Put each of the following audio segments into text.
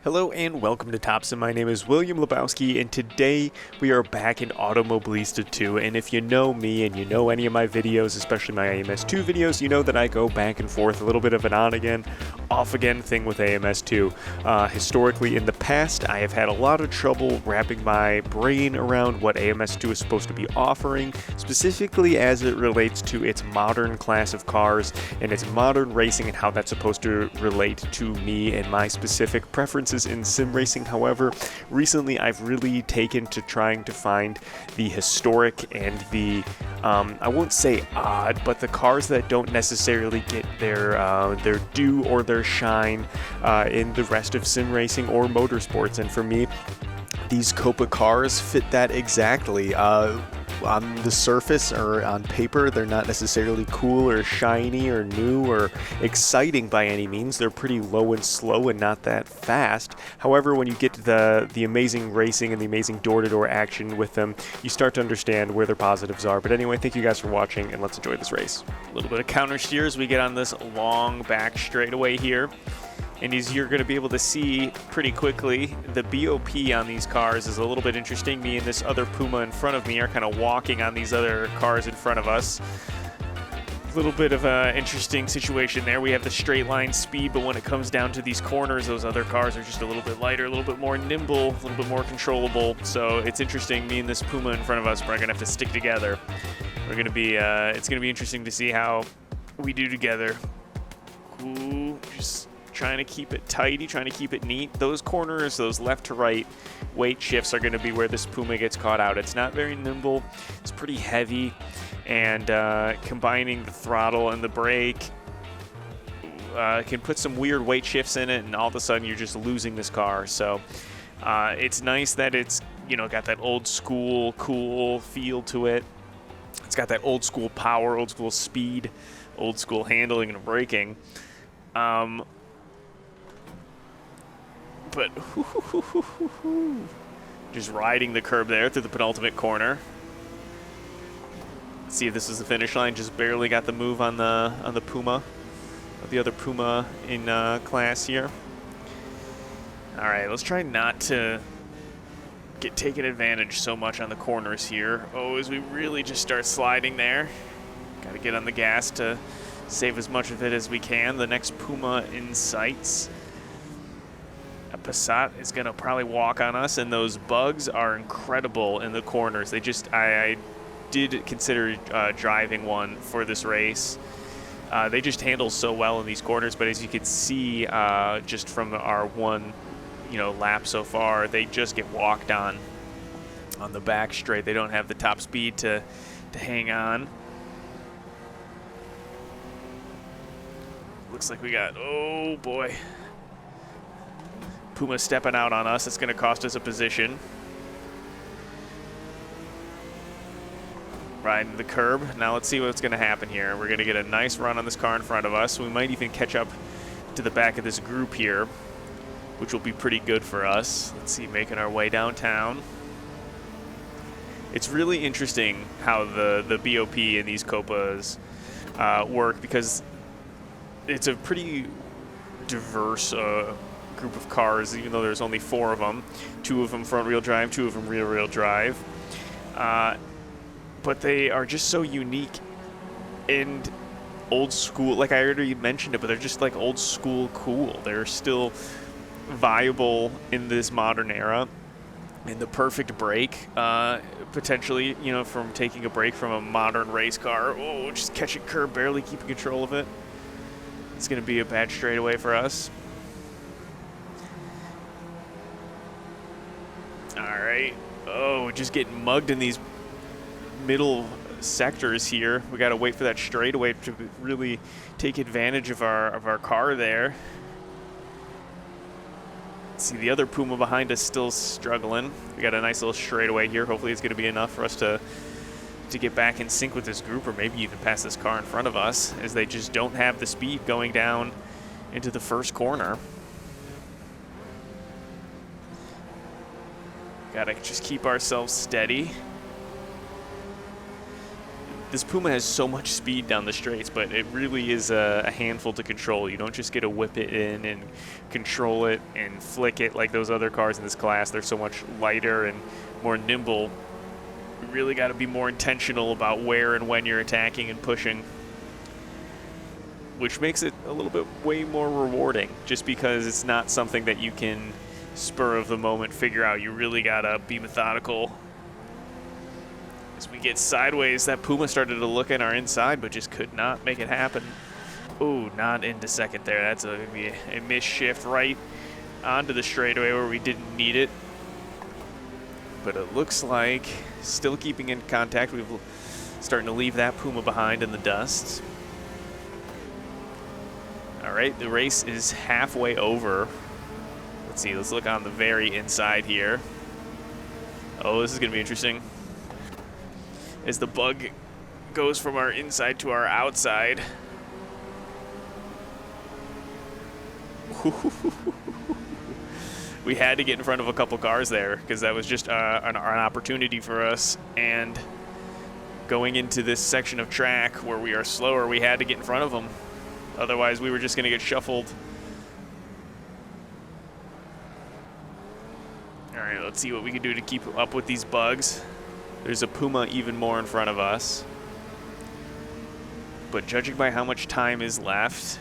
Hello and welcome to Topson. My name is William Lebowski, and today we are back in Automobilista 2. And if you know me and you know any of my videos, especially my AMS2 videos, you know that I go back and forth, a little bit of an on again, off again thing with AMS2. Historically, in the past, I have had a lot of trouble wrapping my brain around what AMS2 is supposed to be offering, specifically as it relates to its modern class of cars and its modern racing and how that's supposed to relate to me and my specific preferences in sim racing. However, recently I've really taken to trying to find the historic and the, I won't say odd, but the cars that don't necessarily get their due or their shine in the rest of sim racing or motorsports. And for me, these Copa cars fit that exactly. On the surface or on paper, they're not necessarily cool or shiny or new or exciting by any means. They're pretty low and slow and not that fast. However, when you get to the amazing racing and the amazing door-to-door action with them, you start to understand where their positives are. But anyway, thank you guys for watching, and let's enjoy this race. A little bit of counter steer as we get on this long back straightaway here. And as you're going to be able to see pretty quickly, the BOP on these cars is a little bit interesting. Me and this other Puma in front of me are kind of walking on these other cars in front of us. A little bit of an interesting situation there. We have the straight line speed, but when it comes down to these corners, those other cars are just a little bit lighter, a little bit more nimble, a little bit more controllable. So it's interesting. Me and this Puma in front of us are going to have to stick together. We're going to be, it's going to be interesting to see how we do together. Ooh, just trying to keep it tidy, trying to keep it neat. Those corners, those left to right weight shifts are going to be where this Puma gets caught out. It's not very nimble. It's pretty heavy, and combining the throttle and the brake can put some weird weight shifts in it, and all of a sudden you're just losing this car. So it's nice that it's, you know, got that old school cool feel to it. It's got that old school power, old school speed, old school handling and braking. But just riding the curb there through the penultimate corner. Let's see if this is the finish line. Just barely got the move on the Puma, the other Puma in class here. All right, let's try not to get taken advantage so much on the corners here. Oh, as we really just start sliding there. Got to get on the gas to save as much of it as we can. The next Puma in sights. A Passat is going to probably walk on us, and those bugs are incredible in the corners. They just, I did consider driving one for this race. They just handle so well in these corners, but as you can see just from our one, lap so far, they just get walked on the back straight. They don't have the top speed to hang on. Looks like we got, oh boy, Puma stepping out on us. It's going to cost us a position. Riding the curb. Now let's see what's going to happen here. We're going to get a nice run on this car in front of us. We might even catch up to the back of this group here, which will be pretty good for us. Let's see, making our way downtown. It's really interesting how the BOP in these Copas work, because it's a pretty diverse group of cars, even though there's only 4 of them. 2 of them front-wheel drive, 2 of them rear-wheel drive. But they are just so unique and old school. Like I already mentioned it, but they're just like old school cool. They're still viable in this modern era. And the perfect break, potentially, from taking a break from a modern race car. Oh, just catching curb, barely keeping control of it. It's going to be a bad straightaway for us. All right. Oh, just getting mugged in these middle sectors here. We got to wait for that straightaway to really take advantage of our car there. See, the other Puma behind us still struggling. We got a nice little straightaway here. Hopefully it's going to be enough for us to get back in sync with this group, or maybe even pass this car in front of us, as they just don't have the speed going down into the first corner. Got to just keep ourselves steady. This Puma has so much speed down the straights, but it really is a handful to control. You don't just get to whip it in and control it and flick it like those other cars in this class. They're so much lighter and more nimble. You really got to be more intentional about where and when you're attacking and pushing, which makes it a little bit way more rewarding, just because it's not something that you can spur of the moment figure out. You really got to be methodical. As we get sideways, that Puma started to look in our inside, but just could not make it happen. Oh, not into second there. That's going to be a missed shift right onto the straightaway where we didn't need it. But it looks like still keeping in contact. We're starting to leave that Puma behind in the dust. All right, the race is halfway over. Let's see, let's look on the very inside here. Oh, this is going to be interesting. As the bug goes from our inside to our outside. We had to get in front of a couple cars there because that was just an opportunity for us. And going into this section of track where we are slower, we had to get in front of them. Otherwise, we were just going to get shuffled. All right, let's see what we can do to keep up with these bugs. There's a Puma even more in front of us. But judging by how much time is left,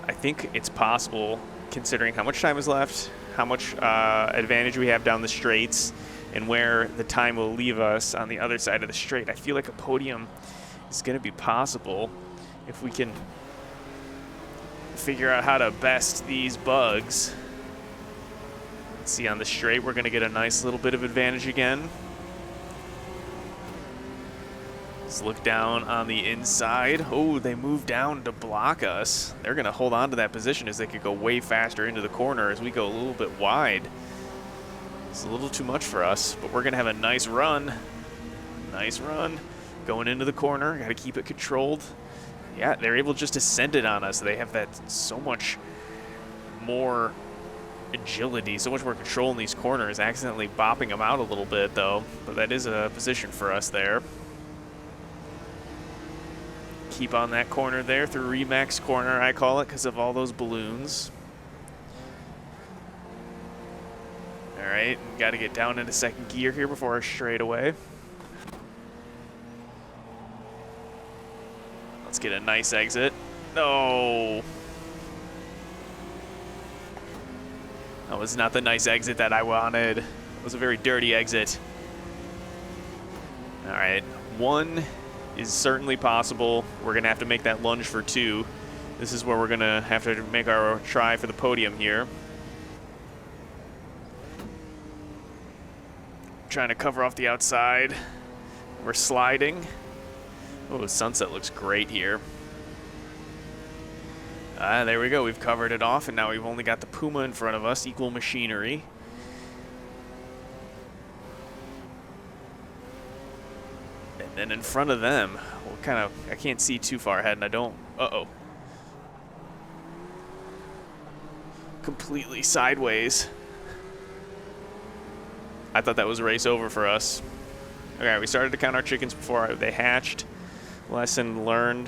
I think it's possible, considering how much time is left, how much advantage we have down the straights, and where the time will leave us on the other side of the straight. I feel like a podium is going to be possible if we can figure out how to best these bugs. Let's see, on the straight, we're going to get a nice little bit of advantage again. Let's look down on the inside. Oh, they moved down to block us. They're going to hold on to that position as they could go way faster into the corner as we go a little bit wide. It's a little too much for us, but we're going to have a nice run. Nice run. Going into the corner. Got to keep it controlled. Yeah, they're able just to send it on us. They have that so much more agility, so much more control in these corners. Accidentally bopping them out a little bit, though. But that is a position for us there. Keep on that corner there, through Remax corner, I call it, because of all those balloons. All right, got to get down into second gear here before our straightaway. Let's get a nice exit. No. That was not the nice exit that I wanted. It was a very dirty exit. All right, one is certainly possible. We're going to have to make that lunge for two. This is where we're going to have to make our try for the podium here. Trying to cover off the outside. We're sliding. Oh, the sunset looks great here. There we go. We've covered it off, and now we've only got the Puma in front of us. Equal machinery. And in front of them, I can't see too far ahead, and I don't, completely sideways. I thought that was race over for us. Okay, we started to count our chickens before they hatched. Lesson learned.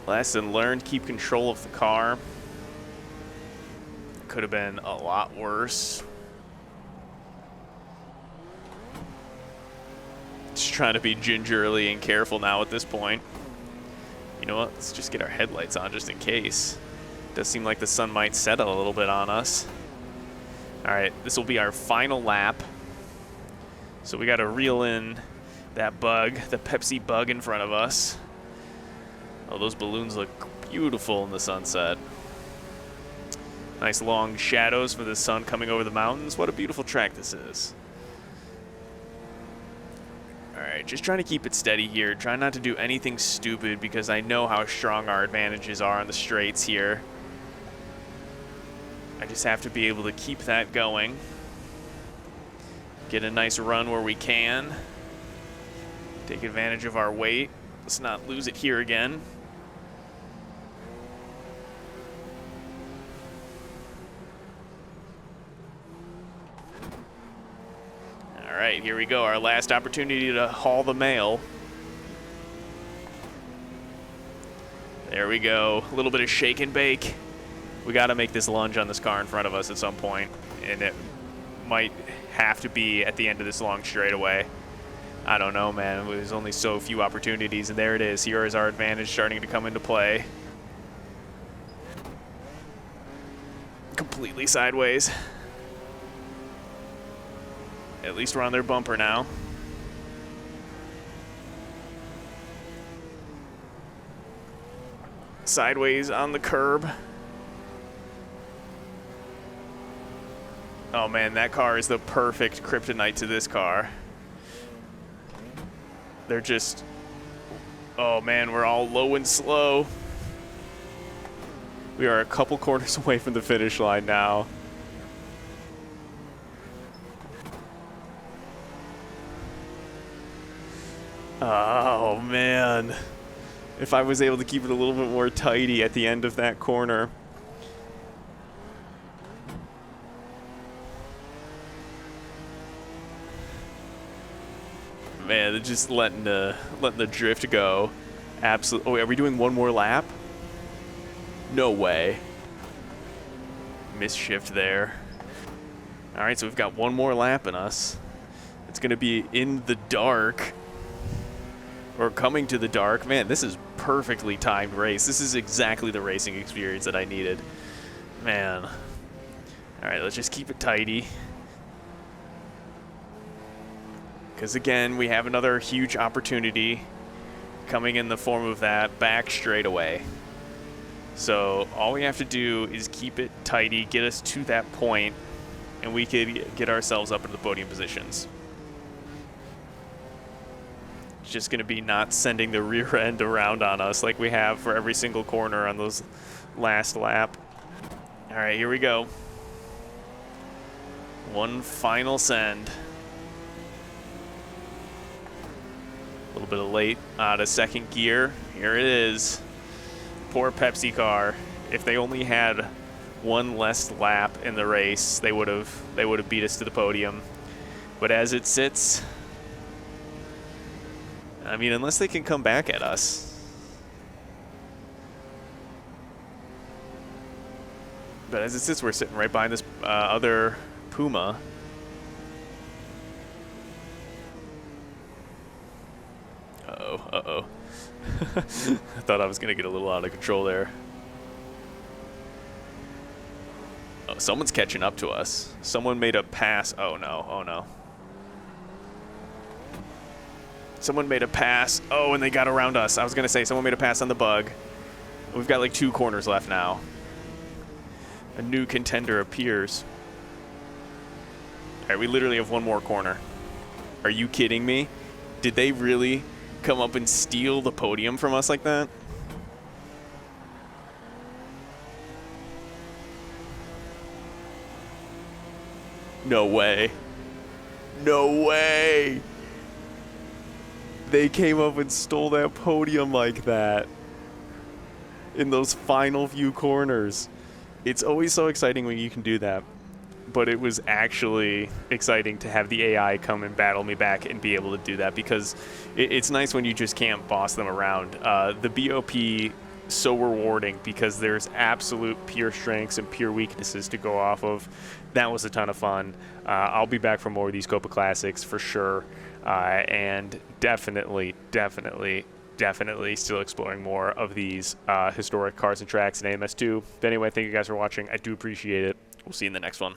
Lesson learned, keep control of the car. Could have been a lot worse. Just trying to be gingerly and careful now at this point. You know what? Let's just get our headlights on just in case. Does seem like the sun might set a little bit on us. All right, this will be our final lap. So we got to reel in that bug, the Pepsi bug in front of us. Oh, those balloons look beautiful in the sunset. Nice long shadows for the sun coming over the mountains. What a beautiful track this is. All right, just trying to keep it steady here. Trying not to do anything stupid because I know how strong our advantages are on the straights here. I just have to be able to keep that going. Get a nice run where we can. Take advantage of our weight. Let's not lose it here again. All right, here we go. Our last opportunity to haul the mail. There we go. A little bit of shake and bake. We got to make this lunge on this car in front of us at some point, and it might have to be at the end of this long straightaway. I don't know, man. There's only so few opportunities, and there it is. Here is our advantage starting to come into play. Completely sideways. At least we're on their bumper now. Sideways on the curb. Oh man, that car is the perfect kryptonite to this car. They're just... Oh man, we're all low and slow. We are a couple corners away from the finish line now. Oh man. If I was able to keep it a little bit more tidy at the end of that corner. Man, they're just letting the drift go. Absolutely. Oh, wait, are we doing one more lap? No way. Misshift there. All right, so we've got one more lap in us. It's going to be in the dark. Or coming to the dark. Man, this is perfectly timed race. This is exactly the racing experience that I needed. Man. All right, let's just keep it tidy. Because again, we have another huge opportunity coming in the form of that back straightaway. So all we have to do is keep it tidy, get us to that point, and we could get ourselves up into the podium positions. It's just going to be not sending the rear end around on us like we have for every single corner on those last lap. All right, here we go. One final send. A little bit of late out of second gear. Here it is. Poor Pepsi car. If they only had one less lap in the race, they would have beat us to the podium. But as it sits, I mean, unless they can come back at us. But as it sits, we're sitting right behind this other Puma. Uh-oh. I thought I was going to get a little out of control there. Oh, someone's catching up to us. Someone made a pass. Oh, no. Oh, no. Someone made a pass. Oh, and they got around us. I was going to say someone made a pass on the bug. We've got like 2 corners left now. A new contender appears. All right, we literally have one more corner. Are you kidding me? Did they really come up and steal the podium from us like that? No way. No way. They came up and stole that podium like that in those final few corners. It's always so exciting when you can do that. But it was actually exciting to have the AI come and battle me back and be able to do that, because it's nice when you just can't boss them around. The BOP, so rewarding because there's absolute pure strengths and pure weaknesses to go off of. That was a ton of fun. I'll be back for more of these Copa Classics for sure. And definitely still exploring more of these historic cars and tracks in AMS2. But anyway, thank you guys for watching. I do appreciate it. We'll see you in the next one.